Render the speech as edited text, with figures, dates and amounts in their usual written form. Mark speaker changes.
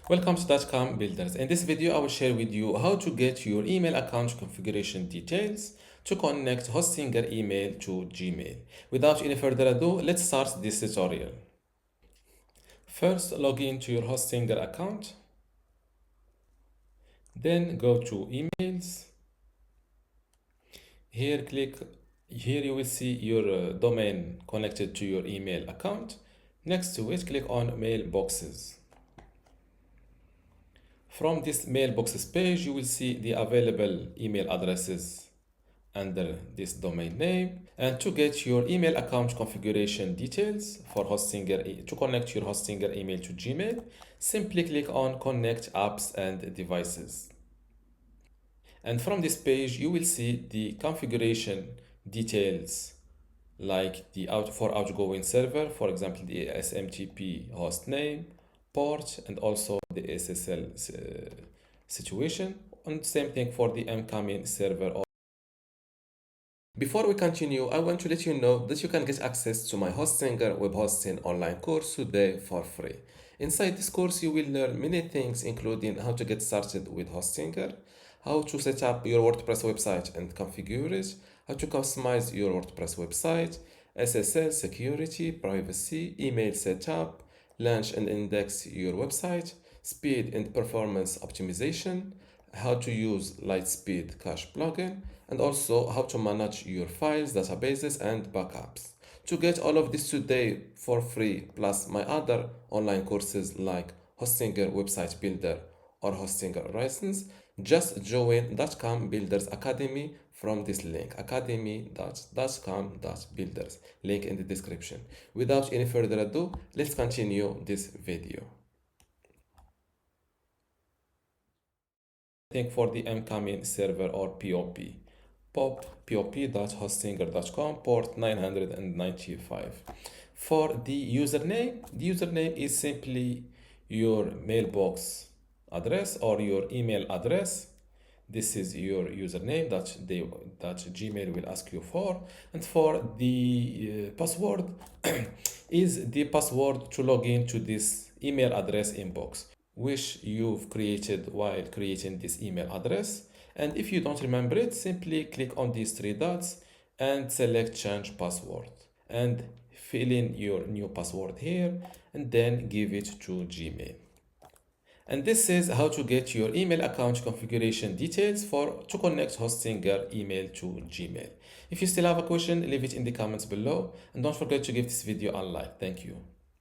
Speaker 1: Welcome to dotcom.builders. In this video, I will share with you how to get your email account configuration details to connect Hostinger email to Gmail. Without any further ado, let's start this tutorial. First, log into your Hostinger account. Then go to emails. Here you will see your domain connected to your email account. Next to it, click on mailboxes. From this mailboxes page, you will see the available email addresses under this domain name. And to get your email account configuration details for to connect your Hostinger email to Gmail, simply click on Connect Apps and Devices. And from this page, you will see the configuration details like for outgoing server, for example, the SMTP host name, port, and also the SSL situation, and same thing for the incoming server. Before we continue, I want to let you know that you can get access to my Hostinger web hosting online course today for free. Inside this course, you will learn many things, including how to get started with Hostinger, how to set up your WordPress website and configure it, how to customize your WordPress website, SSL, security, privacy, email setup, launch and index your website, speed and performance optimization, how to use Lightspeed Cache plugin, and also how to manage your files, databases, and backups. To get all of this today for free, plus my other online courses like Hostinger Website Builder or Hostinger Horizons, just join dotcom Builders Academy from this link, academy.dotcom.builders, link in the description. Without any further ado, let's continue this video. For the incoming server or POP, pop.hostinger.com, port 995. For the username is simply your mailbox address or your email address. This is your username that Gmail will ask you for. And for the password is the password to log into this email address inbox, which you've created while creating this email address. And if you don't remember it, simply click on these three dots and select change password and fill in your new password here and then give it to Gmail. And this is how to get your email account configuration details to connect Hostinger email to Gmail. If you still have a question, leave it in the comments below, and don't forget to give this video a like. Thank you.